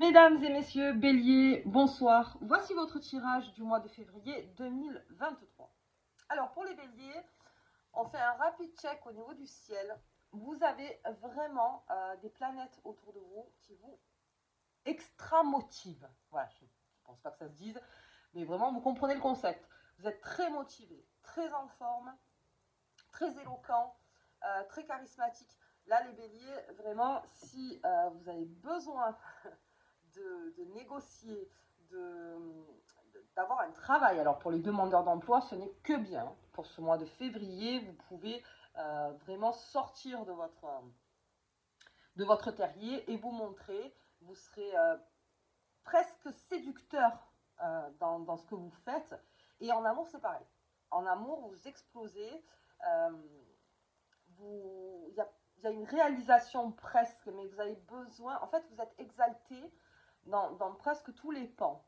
Mesdames et messieurs, Bélier, bonsoir. Voici votre tirage du mois de février 2023. Alors pour les Béliers, on fait un rapide check au niveau du ciel. Vous avez vraiment des planètes autour de vous qui vous extra motivent. Voilà, je ne pense pas que ça se dise, mais vraiment vous comprenez le concept. Vous êtes très motivé, très en forme, très éloquent, très charismatique. Là les Béliers, vraiment, si vous avez besoin de négocier, d'avoir un travail. Alors pour les demandeurs d'emploi, ce n'est que bien. Pour ce mois de février, vous pouvez vraiment sortir de votre terrier et vous montrer. Vous serez presque séducteur dans ce que vous faites. Et en amour, c'est pareil. En amour, vous explosez. Il y a une réalisation presque, mais vous avez besoin. En fait, vous êtes exalté dans presque tous les pans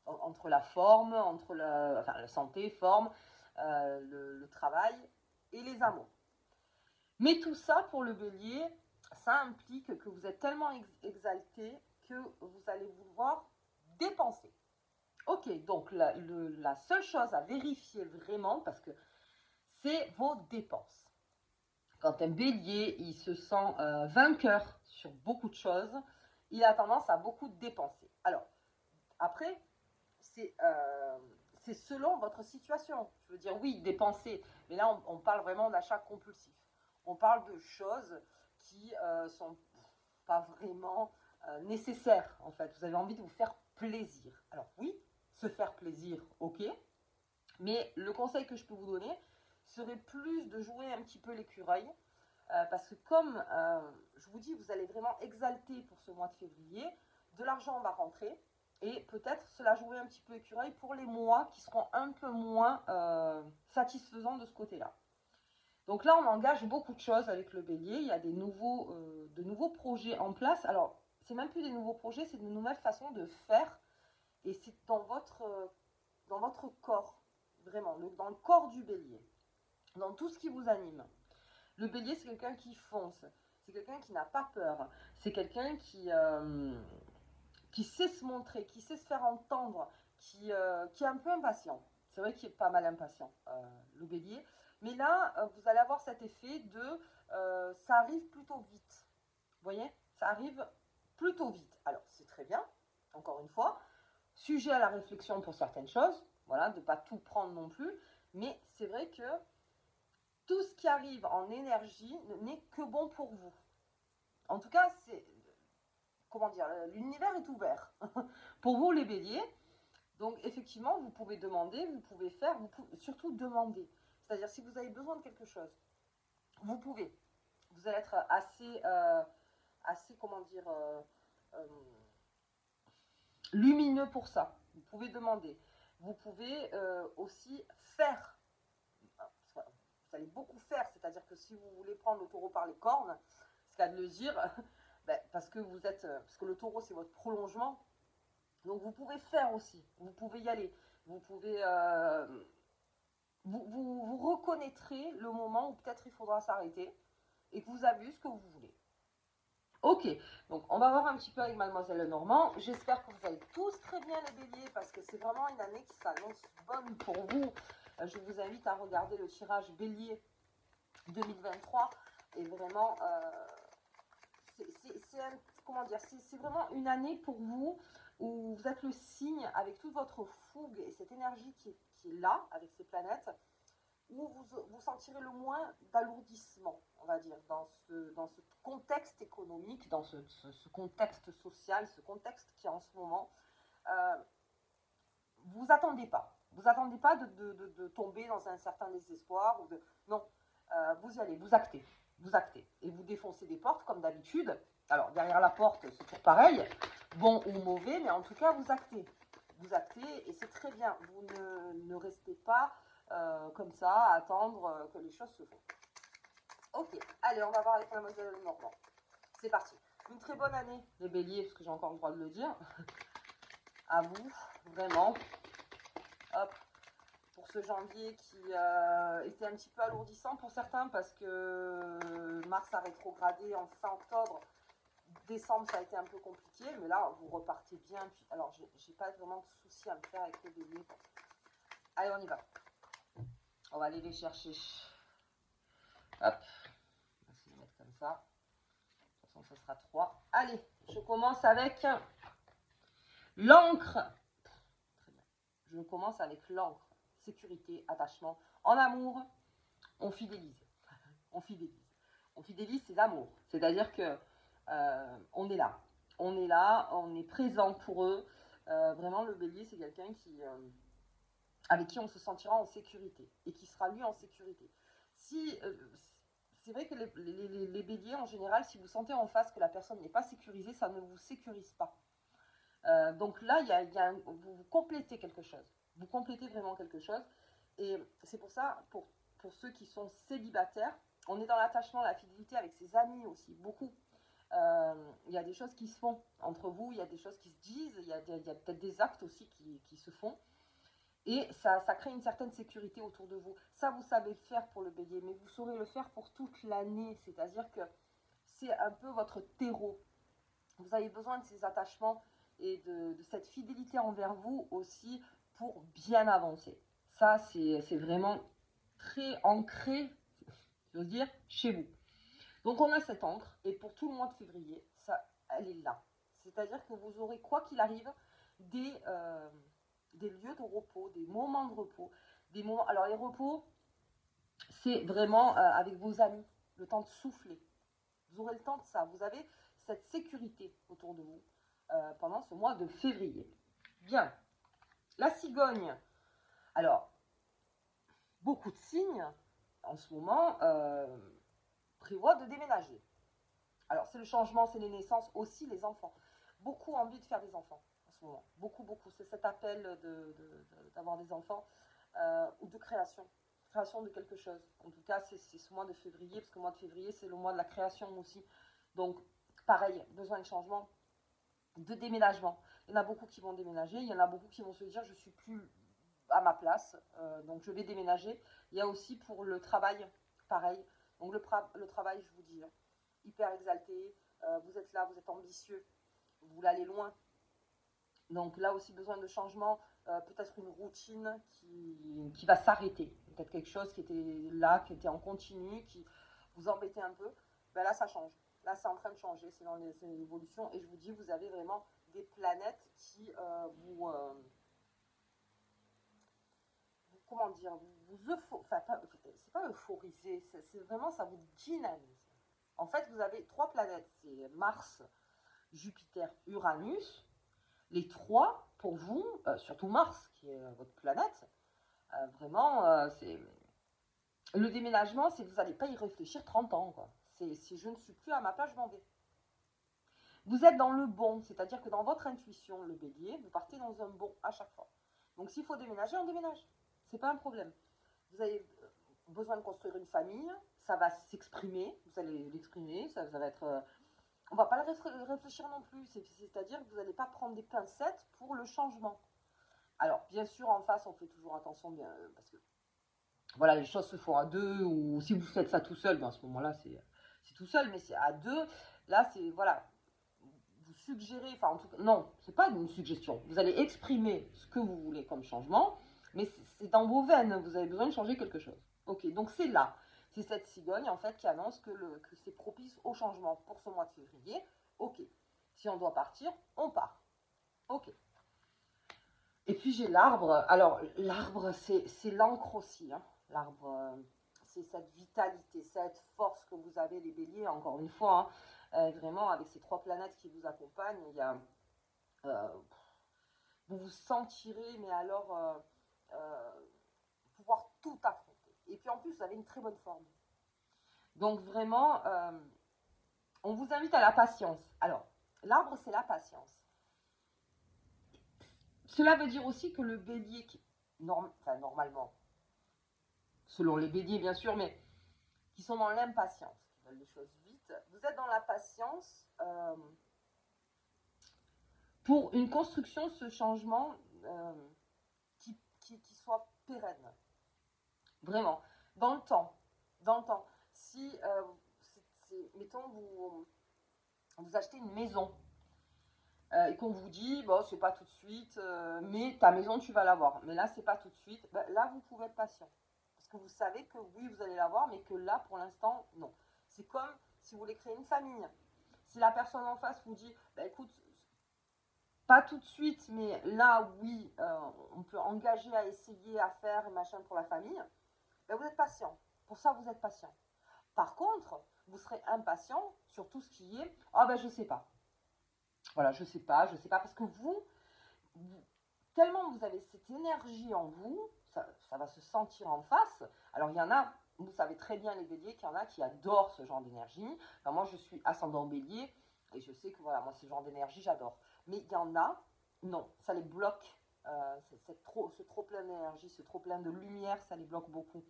entre la forme, entre la santé, forme, le travail et les amours. Mais tout ça, pour le Bélier, ça implique que vous êtes tellement exalté que vous allez vouloir dépenser. Ok, donc la seule chose à vérifier vraiment, parce que c'est vos dépenses. Quand un Bélier, il se sent vainqueur sur beaucoup de choses, il a tendance à beaucoup dépenser. Alors, après, c'est selon votre situation. Je veux dire, oui, dépenser, mais là, on parle vraiment d'achat compulsif. On parle de choses qui sont pas vraiment nécessaires, en fait. Vous avez envie de vous faire plaisir. Alors oui, se faire plaisir, ok, mais le conseil que je peux vous donner serait plus de jouer un petit peu l'écureuil, parce que comme je vous dis, vous allez vraiment exalter pour ce mois de février, de l'argent va rentrer, et peut-être cela jouer un petit peu écureuil pour les mois qui seront un peu moins satisfaisants de ce côté-là. Donc là, on engage beaucoup de choses avec le Bélier, il y a de nouveaux projets en place. Alors, c'est même plus des nouveaux projets, c'est de nouvelles façons de faire, et c'est dans votre corps, vraiment, dans le corps du Bélier, dans tout ce qui vous anime. Le Bélier, c'est quelqu'un qui fonce, c'est quelqu'un qui n'a pas peur, c'est quelqu'un qui sait se montrer, qui sait se faire entendre, qui est un peu impatient. C'est vrai qu'il est pas mal impatient, le Bélier. Mais là, vous allez avoir cet effet de ça arrive plutôt vite. Vous voyez, ça arrive plutôt vite. Alors, c'est très bien, encore une fois. Sujet à la réflexion pour certaines choses, voilà, de ne pas tout prendre non plus. Mais c'est vrai que tout ce qui arrive en énergie n'est que bon pour vous. En tout cas, c'est, comment dire, l'univers est ouvert pour vous les béliers. Donc effectivement, vous pouvez demander, vous pouvez faire, vous pouvez surtout demander. C'est-à-dire si vous avez besoin de quelque chose, vous pouvez. Vous allez être assez comment dire, lumineux pour ça. Vous pouvez demander. Vous pouvez aussi faire. Vous allez beaucoup faire, c'est-à-dire que si vous voulez prendre le taureau par les cornes, c'est qu'à de le dire, parce que le taureau c'est votre prolongement, donc vous pouvez faire aussi, vous pouvez y aller, vous pouvez, vous reconnaîtrez le moment où peut-être il faudra s'arrêter et que vous avez eu ce que vous voulez. Ok, donc on va voir un petit peu avec Mademoiselle Lenormand. J'espère que vous allez tous très bien les béliers parce que c'est vraiment une année qui s'annonce bonne pour vous. Je vous invite à regarder le tirage bélier 2023 et vraiment c'est vraiment une année pour vous où vous êtes le signe avec toute votre fougue et cette énergie qui est là avec ces planètes, où vous sentirez le moins d'alourdissement, on va dire, dans ce contexte économique, dans ce contexte social, ce contexte qui est en ce moment. Vous attendez pas. Vous attendez pas de tomber dans un certain désespoir. Non, vous y allez, vous actez. Vous actez. Et vous défoncez des portes comme d'habitude. Alors, derrière la porte, c'est toujours pareil. Bon ou mauvais, mais en tout cas, vous actez. Vous actez et c'est très bien. Vous ne restez pas comme ça à attendre que les choses se font. Ok, allez, on va voir avec Mademoiselle Normand. C'est parti. Une très bonne année, les béliers, parce que j'ai encore le droit de le dire. À vous, vraiment. Hop, pour ce janvier qui était un petit peu alourdissant pour certains parce que Mars a rétrogradé en fin octobre. décembre, ça a été un peu compliqué, mais là, vous repartez bien. Puis, alors, j'ai pas vraiment de soucis à me faire avec le bélier. Allez, on y va. On va aller les chercher. Hop. On va se les mettre comme ça. De toute façon, ce sera 3. Allez, je commence avec l'encre. Très bien. Je commence avec l'encre. Sécurité, attachement. En amour, on fidélise. On fidélise. On fidélise ses amours. C'est-à-dire que on est là. On est là, on est présent pour eux. Vraiment, le bélier, c'est quelqu'un avec qui on se sentira en sécurité et qui sera lui en sécurité. C'est vrai que les béliers, en général, si vous sentez en face que la personne n'est pas sécurisée, ça ne vous sécurise pas. Donc là, vous complétez quelque chose. Vous complétez vraiment quelque chose. Et c'est pour ça, pour ceux qui sont célibataires, on est dans l'attachement, la fidélité avec ses amis aussi, beaucoup. Il y a des choses qui se font entre vous, il y a des choses qui se disent, il y a peut-être des actes aussi qui se font. Et ça crée une certaine sécurité autour de vous. Ça, vous savez le faire pour le bélier, mais vous saurez le faire pour toute l'année. C'est-à-dire que c'est un peu votre terreau. Vous avez besoin de ces attachements et de cette fidélité envers vous aussi pour bien avancer. Ça, c'est vraiment très ancré, je veux dire, chez vous. Donc, on a cette encre, et pour tout le mois de février, elle est là. C'est-à-dire que vous aurez, quoi qu'il arrive, des lieux de repos, des moments de repos, des moments... Alors, les repos, c'est vraiment avec vos amis, le temps de souffler. Vous aurez le temps de ça. Vous avez cette sécurité autour de vous pendant ce mois de février. Bien. La cigogne. Alors, beaucoup de signes, en ce moment, prévoient de déménager. Alors, c'est le changement, c'est les naissances, aussi les enfants. Beaucoup ont envie de faire des enfants en ce moment. Beaucoup, beaucoup. C'est cet appel d'avoir des enfants ou de création. Création de quelque chose. En tout cas, c'est ce mois de février, parce que le mois de février, c'est le mois de la création aussi. Donc, pareil, besoin de changement, de déménagement. Il y en a beaucoup qui vont déménager, il y en a beaucoup qui vont se dire, je ne suis plus à ma place, donc je vais déménager. Il y a aussi pour le travail, pareil. Donc, le travail, je vous dis, hyper exalté, vous êtes là, vous êtes ambitieux, vous voulez aller loin. Donc là aussi, besoin de changement, peut-être une routine qui va s'arrêter. Peut-être quelque chose qui était là, qui était en continu, qui vous embêtait un peu. Ben là, ça change. Là, c'est en train de changer, c'est dans l'évolution. Et je vous dis, vous avez vraiment des planètes qui comment dire, c'est pas euphoriser, c'est vraiment, ça vous dynamise. En fait, vous avez 3 planètes, c'est Mars, Jupiter, Uranus. Les 3, pour vous, surtout Mars, qui est votre planète, vraiment, c'est... Le déménagement, c'est que vous n'allez pas y réfléchir 30 ans, quoi. C'est si je ne suis plus à ma place, je m'en vais. Vous êtes dans le bon, c'est-à-dire que dans votre intuition, le bélier, vous partez dans un bon à chaque fois. Donc s'il faut déménager, on déménage. C'est pas un problème. Vous avez besoin de construire une famille, ça va s'exprimer, vous allez l'exprimer, ça va être... on va pas le réfléchir non plus, c'est-à-dire que vous n'allez pas prendre des pincettes pour le changement. Alors, bien sûr, en face, on fait toujours attention, bien, parce que voilà, les choses se font à deux, ou si vous faites ça tout seul, ben à ce moment-là, c'est tout seul, mais c'est à deux. Là, c'est, voilà, vous suggérez, enfin, en tout cas, non, c'est pas une suggestion. Vous allez exprimer ce que vous voulez comme changement, mais c'est dans vos veines, vous avez besoin de changer quelque chose. Ok, donc c'est là. C'est cette cigogne, en fait, qui annonce que c'est propice au changement pour ce mois de février. Ok, si on doit partir, on part. Ok. Et puis j'ai l'arbre. Alors, l'arbre, c'est l'encre aussi. Hein. L'arbre, c'est cette vitalité, cette force que vous avez, les béliers, encore une fois. Hein. Vraiment, avec ces 3 planètes qui vous accompagnent, il y a, vous vous sentirez, mais alors, pouvoir tout affronter. Et puis en plus, vous avez une très bonne forme. Donc vraiment, on vous invite à la patience. Alors, l'arbre, c'est la patience. Cela veut dire aussi que le bélier, normalement, selon les béliers bien sûr, mais qui sont dans l'impatience, qui veulent les choses vite, vous êtes dans la patience pour une construction, ce changement qui soit pérenne. Vraiment, dans le temps. Si, mettons, vous vous achetez une maison et qu'on vous dit, bon, c'est pas tout de suite, mais ta maison, tu vas l'avoir. Mais là, c'est pas tout de suite. Ben, là, vous pouvez être patient. Parce que vous savez que oui, vous allez l'avoir, mais que là, pour l'instant, non. C'est comme si vous voulez créer une famille. Si la personne en face vous dit, ben, écoute, pas tout de suite, mais là, oui, on peut engager à essayer, à faire, machin pour la famille, ben, vous êtes patient. Pour ça, vous êtes patient. Par contre, vous serez impatient sur tout ce qui est, ah ben, je sais pas. Voilà, je sais pas, parce que tellement vous avez cette énergie en vous, ça va se sentir en face. Alors il y en a, vous savez très bien les béliers, qu'il y en a qui adorent ce genre d'énergie. Enfin, moi je suis ascendant bélier, et je sais que voilà, moi ce genre d'énergie j'adore. Mais il y en a, non, ça les bloque. Ce trop plein d'énergie, ce trop plein de lumière, ça les bloque beaucoup.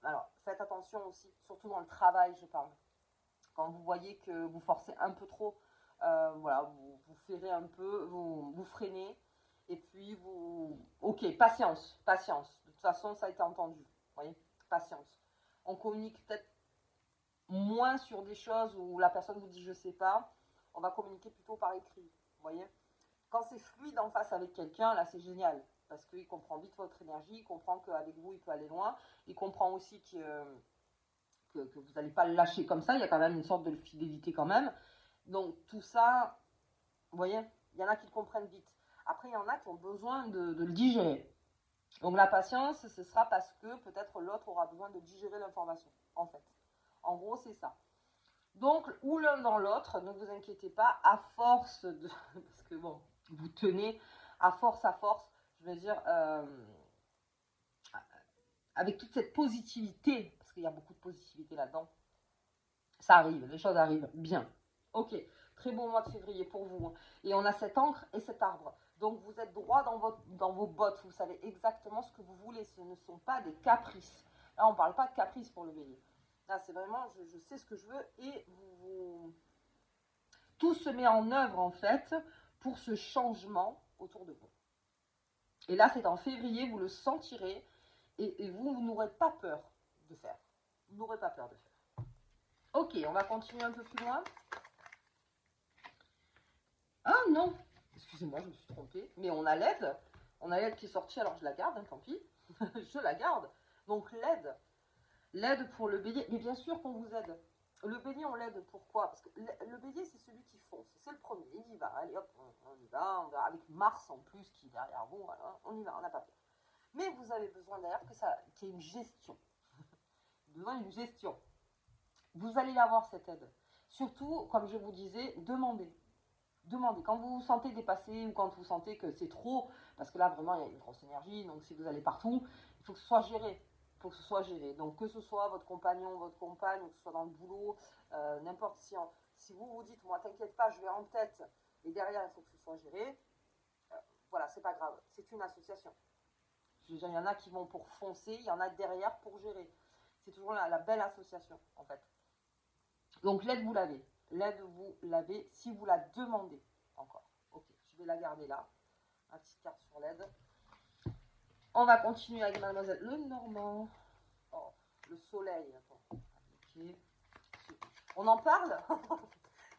Alors faites attention aussi, surtout dans le travail je parle. Quand vous voyez que vous forcez un peu trop, voilà, vous ferrez un peu, vous freinez, et puis vous... Ok, patience, patience. De toute façon, ça a été entendu. Vous voyez, patience. On communique peut-être moins sur des choses où la personne vous dit je sais pas. On va communiquer plutôt par écrit. Vous voyez, quand c'est fluide en face avec quelqu'un, là c'est génial. Parce qu'il comprend vite votre énergie, il comprend qu'avec vous, il peut aller loin. Il comprend aussi que vous n'allez pas le lâcher comme ça. Il y a quand même une sorte de fidélité quand même. Donc tout ça, vous voyez, il y en a qui le comprennent vite. Après, il y en a qui ont besoin de le digérer. Donc la patience, ce sera parce que peut-être l'autre aura besoin de digérer l'information, en fait. En gros, c'est ça. Donc, ou l'un dans l'autre, ne vous inquiétez pas, à force de... Parce que bon, vous tenez, à force, je veux dire, avec toute cette positivité, parce qu'il y a beaucoup de positivité là-dedans, ça arrive, les choses arrivent bien. Ok, très bon mois de février pour vous. Et on a cette encre et cet arbre. Donc vous êtes droit dans vos bottes. Vous savez exactement ce que vous voulez. Ce ne sont pas des caprices. Là, on ne parle pas de caprices pour le bélier. Là, c'est vraiment, je sais ce que je veux et tout se met en œuvre en fait pour ce changement autour de vous. Et là, c'est en février, vous le sentirez et vous n'aurez pas peur de faire. Vous n'aurez pas peur de faire. Ok, on va continuer un peu plus loin. Ah non, excusez-moi, je me suis trompée. Mais on a l'aide. On a l'aide qui est sortie, alors je la garde, hein, tant pis. Je la garde. Donc l'aide. L'aide pour le bélier. Mais bien sûr qu'on vous aide. Le bélier, on l'aide pourquoi? Parce que le bélier, c'est celui qui fonce. C'est le premier. Il y va. Allez hop, on y va. Avec Mars en plus qui est derrière vous. Voilà, on y va, on n'a pas peur. Mais vous avez besoin derrière qu'il y ait une gestion. Besoin d'une gestion. Vous allez avoir cette aide. Surtout, comme je vous disais, demandez. Demandez. Quand vous vous sentez dépassé ou quand vous sentez que c'est trop, parce que là vraiment il y a une grosse énergie, donc si vous allez partout, il faut que ce soit géré. Il faut que ce soit géré. Donc que ce soit votre compagnon, votre compagne, ou que ce soit dans le boulot, n'importe si vous vous dites, moi t'inquiète pas, je vais en tête, et derrière il faut que ce soit géré, voilà, c'est pas grave. C'est une association. Il y en a qui vont pour foncer, il y en a derrière pour gérer. C'est toujours la belle association en fait. Donc l'aide, vous l'avez. L'aide, vous l'avez si vous la demandez encore. Ok, je vais la garder là. Ma petite carte sur l'aide. On va continuer avec Mademoiselle Lenormand. Oh, le soleil. Attends. Okay. On en parle?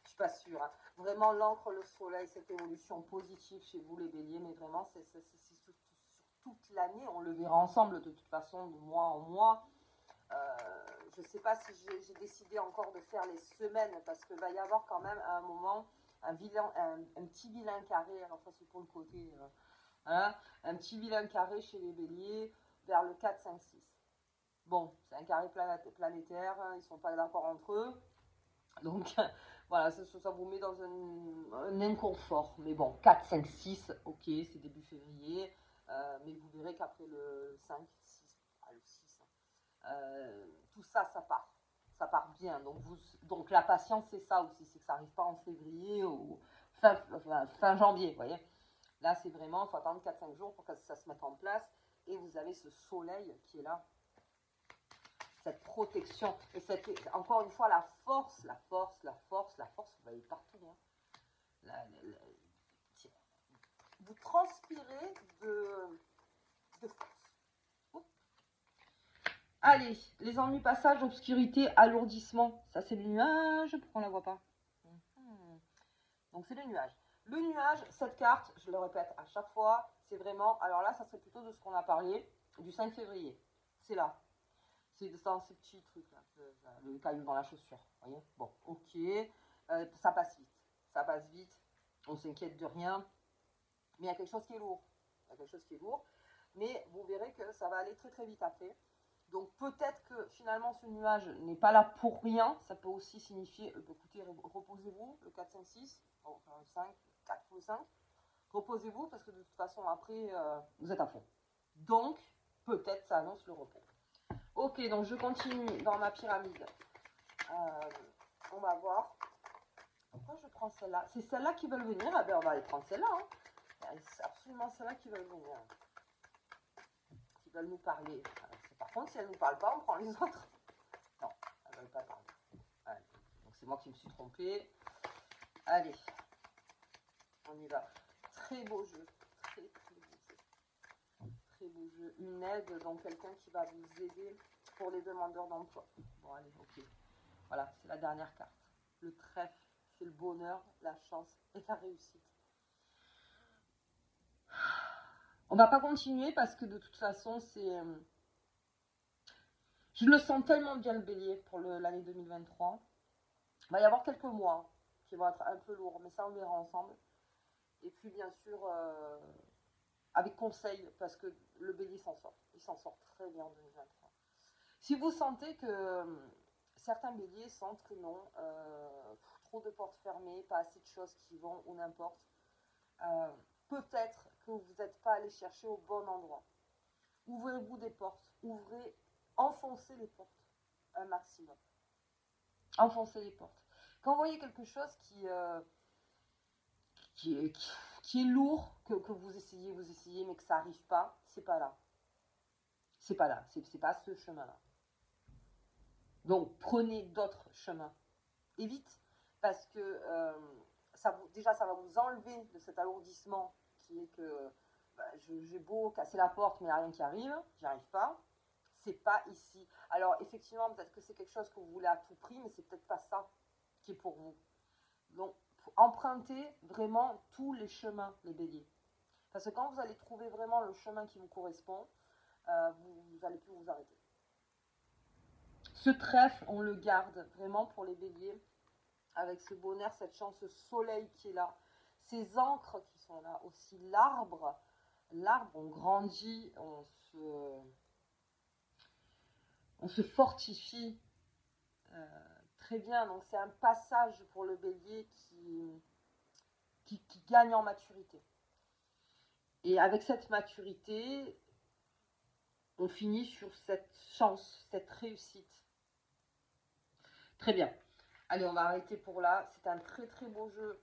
Je suis pas sûre. Hein. Vraiment, l'encre, le soleil, cette évolution positive chez vous, les béliers, mais vraiment, c'est sur toute l'année. On le verra ensemble de toute façon, de mois en mois. Je ne sais pas si j'ai décidé encore de faire les semaines parce qu'il va y avoir quand même à un moment un petit vilain carré. Alors ça c'est pour le côté, hein, un petit vilain carré chez les béliers vers le 4, 5, 6. Bon, c'est un carré planétaire, hein, ils ne sont pas d'accord entre eux. Donc voilà, ça vous met dans un inconfort. Mais bon, 4, 5, 6, ok, c'est début février. Mais vous verrez qu'après le 5, 6, le 6, tout ça, ça part bien. Donc la patience, c'est ça aussi, c'est que ça n'arrive pas en février ou fin janvier, vous voyez. Là, c'est vraiment, il faut attendre 4-5 jours pour que ça se mette en place. Et vous avez ce soleil qui est là, cette protection. Et encore une fois, la force, vous voyez partout. Hein. Vous transpirez de force. Allez, les ennuis, passage, obscurité, alourdissement. Ça, c'est le nuage. Pourquoi on ne la voit pas? Donc c'est le nuage. Le nuage, cette carte, je le répète à chaque fois, c'est vraiment, alors là, ça serait plutôt de ce qu'on a parlé, du 5 février. C'est là. C'est dans ces petits trucs là, le caillou dans la chaussure. Vous voyez? Bon, ok. Ça passe vite. Ça passe vite. On s'inquiète de rien. Mais il y a quelque chose qui est lourd. Il y a quelque chose qui est lourd. Mais vous verrez que ça va aller très très vite après. Donc peut-être que finalement ce nuage n'est pas là pour rien. Ça peut aussi signifier, écoutez, reposez-vous, le 4, 5, 6. Bon, enfin, le 5, 4 ou le 5. Reposez-vous parce que de toute façon après, vous êtes à fond. Donc peut-être ça annonce le repos. Ok, donc je continue dans ma pyramide. On va voir. Pourquoi je prends celle-là? C'est celle-là qui veulent venir. Ah ben on va aller prendre celle-là. Hein. C'est absolument celle-là qui veulent venir. Qui veulent nous parler. Par contre, si elles ne nous parlent pas, on prend les autres. Non, elles ne veulent pas parler. Allez. Donc c'est moi qui me suis trompée. Allez. On y va. Très beau jeu. Très beau jeu. Très beau jeu. Une aide, donc quelqu'un qui va vous aider pour les demandeurs d'emploi. Bon, allez, ok. Voilà, c'est la dernière carte. Le trèfle, c'est le bonheur, la chance et la réussite. On va pas continuer parce que de toute façon, c'est... Je le sens tellement bien le bélier pour l'année 2023. Il va y avoir quelques mois qui vont être un peu lourds, mais ça on verra ensemble. Et puis bien sûr, avec conseil, parce que le bélier s'en sort. Il s'en sort très bien en 2023. Si vous sentez que certains béliers sentent que non, trop de portes fermées, pas assez de choses qui vont ou n'importe, peut-être que vous n'êtes pas allé chercher au bon endroit. Ouvrez-vous des portes, enfoncez les portes un maximum. Enfoncez les portes. Quand vous voyez quelque chose qui est lourd, que vous essayez, mais que ça n'arrive pas, c'est pas là. C'est pas là, c'est pas ce chemin-là. Donc prenez d'autres chemins. Et vite, parce que déjà ça va vous enlever de cet alourdissement qui est que j'ai beau casser la porte, mais il n'y a rien qui arrive, j'y arrive pas. C'est pas ici. Alors effectivement, peut-être que c'est quelque chose que vous voulez à tout prix, mais c'est peut-être pas ça qui est pour vous. Donc empruntez vraiment tous les chemins, les béliers. Parce que quand vous allez trouver vraiment le chemin qui vous correspond, vous n'allez plus vous arrêter. Ce trèfle, on le garde vraiment pour les béliers, avec ce bonheur, cette chance, ce soleil qui est là, ces ancres qui sont là, aussi l'arbre, on grandit, on se fortifie très bien. Donc c'est un passage pour le bélier qui gagne en maturité. Et avec cette maturité, on finit sur cette chance, cette réussite. Très bien. Allez, on va arrêter pour là. C'est un très très beau jeu,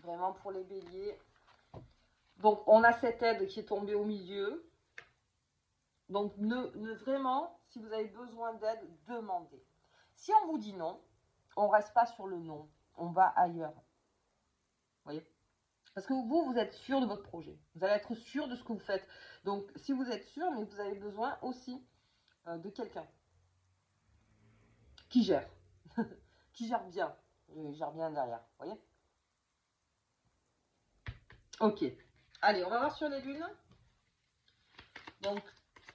vraiment pour les béliers. Donc, on a cette aide qui est tombée au milieu. Donc, vraiment, si vous avez besoin d'aide, demandez. Si on vous dit non, on ne reste pas sur le non. On va ailleurs. Vous voyez? Parce que vous êtes sûr de votre projet. Vous allez être sûr de ce que vous faites. Donc, si vous êtes sûr, mais vous avez besoin aussi de quelqu'un qui gère. Qui gère bien. Gère bien derrière. Vous voyez? Ok. Allez, on va voir sur les lunes. Donc,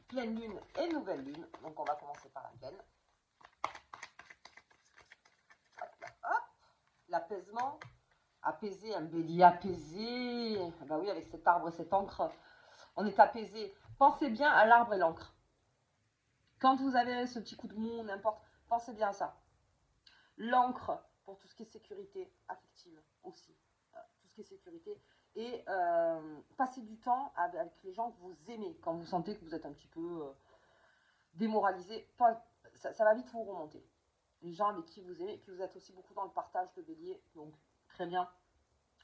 pleine lune et nouvelle lune. Donc, on va commencer par la pleine. Hop, l'apaisement. Apaiser, un bélier apaisé. Bah oui, avec cet arbre et cette encre, on est apaisé. Pensez bien à l'arbre et l'encre. Quand vous avez ce petit coup de mou, n'importe, pensez bien à ça. L'encre, pour tout ce qui est sécurité affective aussi. Tout ce qui est sécurité. Et passer du temps avec les gens que vous aimez. Quand vous sentez que vous êtes un petit peu démoralisé, ça va vite vous remonter. Les gens avec qui vous aimez. Et puis vous êtes aussi beaucoup dans le partage de bélier. Donc, très bien.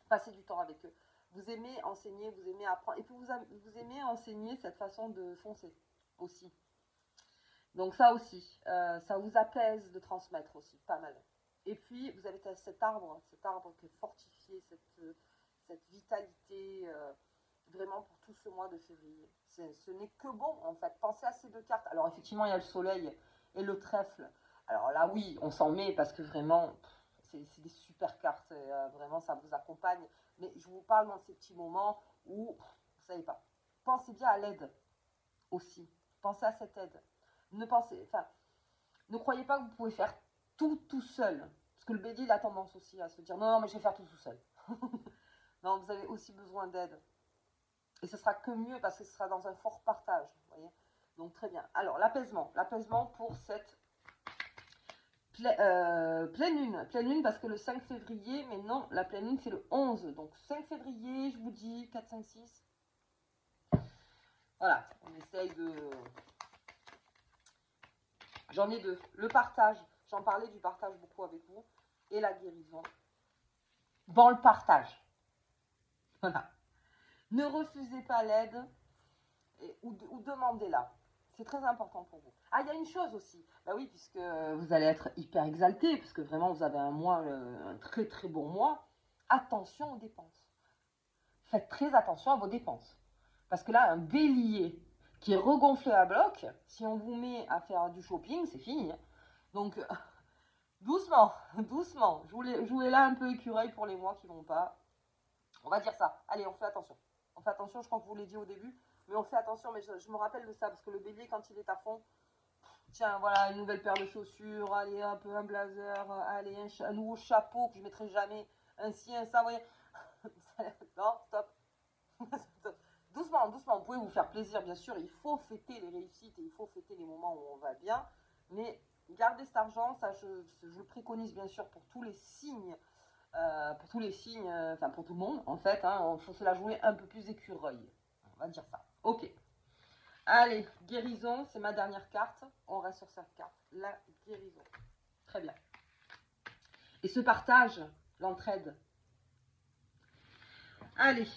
Passez du temps avec eux. Vous aimez enseigner, vous aimez apprendre. Et puis vous aimez enseigner cette façon de foncer aussi. Donc ça aussi, ça vous apaise de transmettre aussi, pas mal. Et puis vous avez cet arbre qui est fortifié, cette vitalité, vraiment pour tout ce mois de février. Ce n'est que bon en fait. Pensez à ces deux cartes. Alors effectivement, il y a le soleil et le trèfle. Alors là oui, on s'en met parce que vraiment, c'est des super cartes. et vraiment ça vous accompagne. Mais je vous parle dans ces petits moments où, vous savez pas, pensez bien à l'aide aussi. Pensez à cette aide. Ne croyez pas que vous pouvez faire tout seul. Parce que le bélier, il a tendance aussi à se dire non, mais je vais faire tout seul. Non, vous avez aussi besoin d'aide. Et ce sera que mieux parce que ce sera dans un fort partage. Vous voyez. Donc très bien. Alors l'apaisement. L'apaisement pour cette pleine lune. Pleine lune parce que le 5 février, mais non, la pleine lune c'est le 11. Donc 5 février, je vous dis 4, 5, 6. Voilà, on essaye de... J'en ai deux. Le partage. J'en parlais du partage beaucoup avec vous. Et la guérison. Dans le partage. Voilà. Ne refusez pas l'aide ou demandez-la. C'est très important pour vous. Ah, il y a une chose aussi. Bah oui, puisque vous allez être hyper exalté, parce que vraiment vous avez un mois, un très très bon mois. Attention aux dépenses. Faites très attention à vos dépenses. Parce que là, un bélier qui est regonflé à bloc, si on vous met à faire du shopping, c'est fini. Donc, doucement, doucement. Jouez là un peu écureuil pour les mois qui vont pas. On va dire ça. Allez, on fait attention. On fait attention, je crois que vous l'avez dit au début. Mais on fait attention, mais je me rappelle de ça, parce que le bélier, quand il est à fond, tiens, voilà, une nouvelle paire de chaussures, allez, un peu un blazer, allez, un nouveau chapeau que je ne mettrai jamais, un ci, un ça, vous voyez. Non, stop. Doucement, doucement, vous pouvez vous faire plaisir, bien sûr, il faut fêter les réussites et il faut fêter les moments où on va bien, mais gardez cet argent, ça je le préconise bien sûr pour tous les signes, enfin pour tout le monde en fait, hein, il faut se la jouer un peu plus écureuil, on va dire ça. Ok, allez, guérison, c'est ma dernière carte, on reste sur cette carte, la guérison. Très bien. Et ce partage, l'entraide. Allez.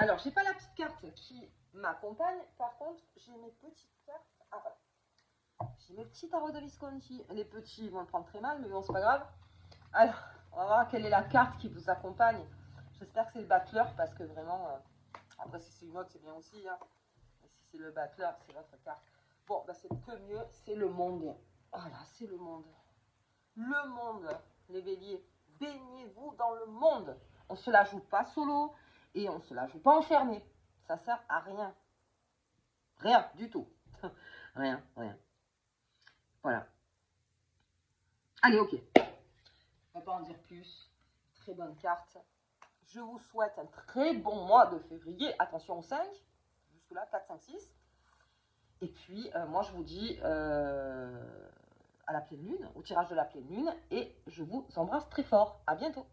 Alors, j'ai pas la petite carte qui m'accompagne. Par contre, j'ai mes petites cartes. Ah, voilà. J'ai mes petits tarots de Visconti. Les petits vont le prendre très mal, mais bon, c'est pas grave. Alors, on va voir quelle est la carte qui vous accompagne. J'espère que c'est le battleur, parce que vraiment... après, si c'est une autre, c'est bien aussi. Hein. Mais si c'est le battleur, c'est votre carte. Bon, bah, c'est que mieux. C'est le monde. Voilà, c'est le monde. Le monde, les béliers. Baignez-vous dans le monde. On se la joue pas solo. Et on ne se la joue pas enfermé. Ça sert à rien. Rien du tout. Rien, rien. Voilà. Allez, ok. On va pas en dire plus. Très bonne carte. Je vous souhaite un très bon mois de février. Attention au 5. Jusque là, 4, 5, 6. Et puis, moi, je vous dis à la pleine lune, au tirage de la pleine lune. Et je vous embrasse très fort. À bientôt.